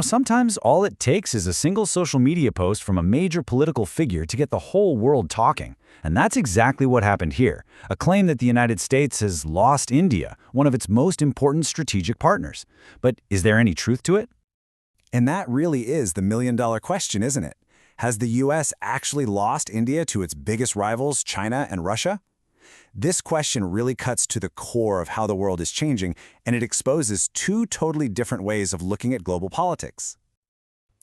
Sometimes all it takes is a single social media post from a major political figure to get the whole world talking. And that's exactly what happened here, a claim that the United States has lost India, one of its most important strategic partners. But is there any truth to it? And that really is the million-dollar question, isn't it? Has the U.S. actually lost India to its biggest rivals, China and Russia? This question really cuts to the core of how the world is changing, and it exposes two totally different ways of looking at global politics.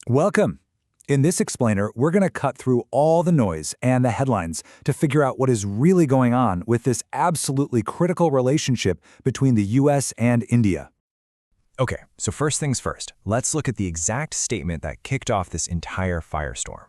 Welcome. In this explainer, we're going to cut through all the noise and the headlines to figure out what is really going on with this absolutely critical relationship between the U.S. and India. Okay, so first things first, let's look at the exact statement that kicked off this entire firestorm.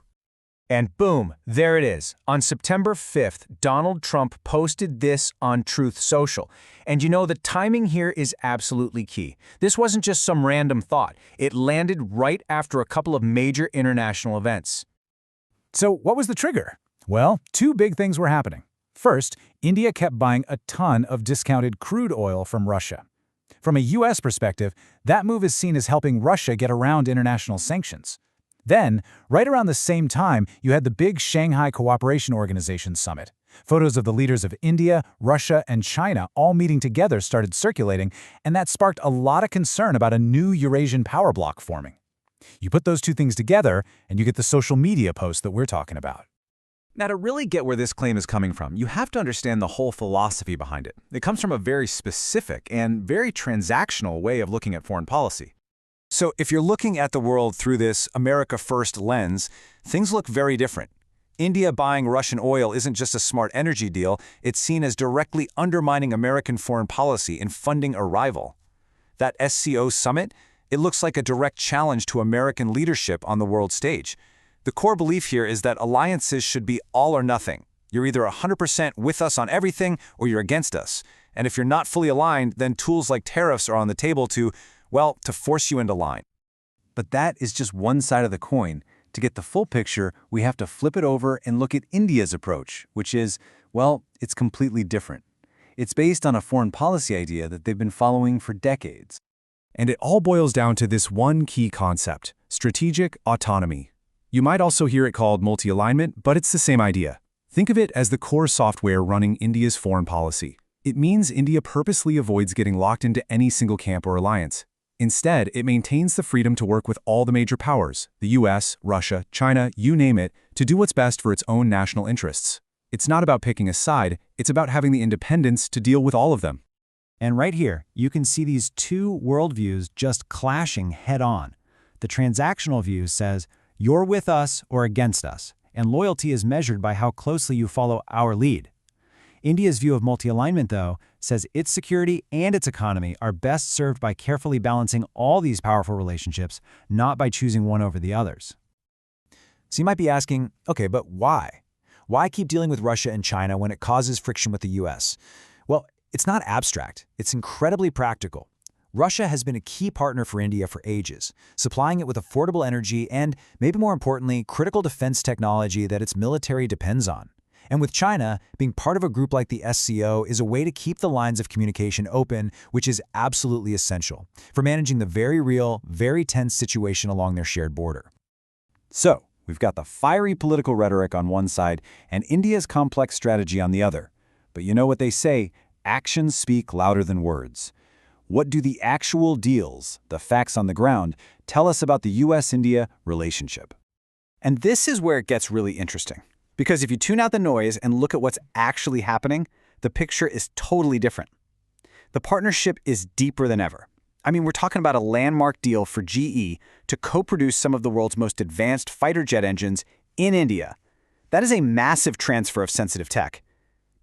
And boom, there it is. On September 5th, Donald Trump posted this on Truth Social. And the timing here is absolutely key. This wasn't just some random thought. It landed right after a couple of major international events. So what was the trigger? Well, two big things were happening. First, India kept buying a ton of discounted crude oil from Russia. From a U.S. perspective, that move is seen as helping Russia get around international sanctions. Then, right around the same time, you had the big Shanghai Cooperation Organization summit. Photos of the leaders of India, Russia, and China all meeting together started circulating, and that sparked a lot of concern about a new Eurasian power bloc forming. You put those two things together, and you get the social media post that we're talking about. Now, to really get where this claim is coming from, you have to understand the whole philosophy behind it. It comes from a very specific and very transactional way of looking at foreign policy. So if you're looking at the world through this America First lens, things look very different. India buying Russian oil isn't just a smart energy deal, it's seen as directly undermining American foreign policy and funding a rival. That SCO summit, it looks like a direct challenge to American leadership on the world stage. The core belief here is that alliances should be all or nothing. You're either 100% with us on everything or you're against us. And if you're not fully aligned, then tools like tariffs are on the table to force you into line. But that is just one side of the coin. To get the full picture, we have to flip it over and look at India's approach, which is, it's completely different. It's based on a foreign policy idea that they've been following for decades. And it all boils down to this one key concept: strategic autonomy. You might also hear it called multi-alignment, but it's the same idea. Think of it as the core software running India's foreign policy. It means India purposely avoids getting locked into any single camp or alliance. Instead, it maintains the freedom to work with all the major powers, the US, Russia, China, you name it, to do what's best for its own national interests. It's not about picking a side, it's about having the independence to deal with all of them. And right here, you can see these two worldviews just clashing head-on. The transactional view says, you're with us or against us, and loyalty is measured by how closely you follow our lead. India's view of multi-alignment, though, says its security and its economy are best served by carefully balancing all these powerful relationships, not by choosing one over the others. So you might be asking, okay, but why? Why keep dealing with Russia and China when it causes friction with the U.S.? Well, it's not abstract. It's incredibly practical. Russia has been a key partner for India for ages, supplying it with affordable energy and, maybe more importantly, critical defense technology that its military depends on. And with China, being part of a group like the SCO is a way to keep the lines of communication open, which is absolutely essential for managing the very real, very tense situation along their shared border. So, we've got the fiery political rhetoric on one side and India's complex strategy on the other. But you know what they say, actions speak louder than words. What do the actual deals, the facts on the ground, tell us about the US-India relationship? And this is where it gets really interesting. Because if you tune out the noise and look at what's actually happening, the picture is totally different. The partnership is deeper than ever. I mean, we're talking about a landmark deal for GE to co-produce some of the world's most advanced fighter jet engines in India. That is a massive transfer of sensitive tech.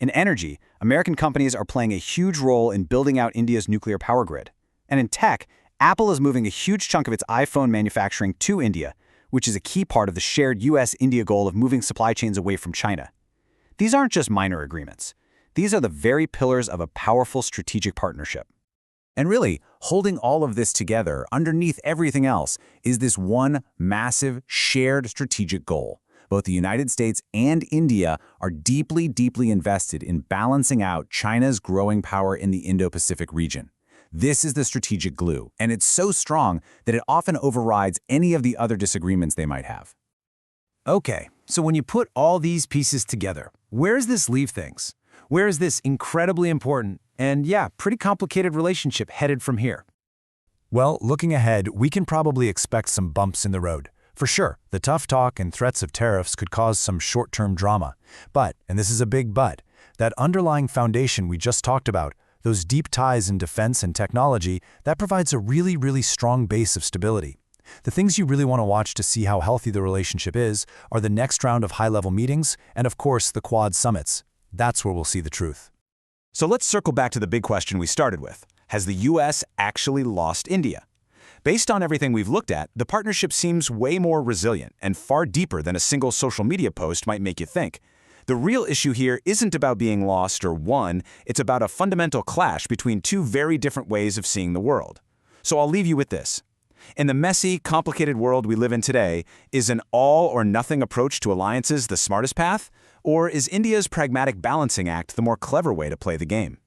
In energy, American companies are playing a huge role in building out India's nuclear power grid. And in tech, Apple is moving a huge chunk of its iPhone manufacturing to India, which is a key part of the shared US-India goal of moving supply chains away from China. These aren't just minor agreements. These are the very pillars of a powerful strategic partnership. And really, holding all of this together, underneath everything else, is this one massive shared strategic goal. Both the United States and India are deeply, deeply invested in balancing out China's growing power in the Indo-Pacific region. This is the strategic glue, and it's so strong that it often overrides any of the other disagreements they might have. Okay, so when you put all these pieces together, where does this leave things? Where is this incredibly important and, yeah, pretty complicated relationship headed from here? Well, looking ahead, we can probably expect some bumps in the road. For sure, the tough talk and threats of tariffs could cause some short-term drama. But, and this is a big but, that underlying foundation we just talked about, those deep ties in defense and technology, that provides a really, really strong base of stability. The things you really want to watch to see how healthy the relationship is are the next round of high-level meetings and, of course, the Quad summits. That's where we'll see the truth. So let's circle back to the big question we started with. Has the U.S. actually lost India? Based on everything we've looked at, the partnership seems way more resilient and far deeper than a single social media post might make you think. The real issue here isn't about being lost or won, it's about a fundamental clash between two very different ways of seeing the world. So I'll leave you with this. In the messy, complicated world we live in today, is an all-or-nothing approach to alliances the smartest path? Or is India's pragmatic balancing act the more clever way to play the game?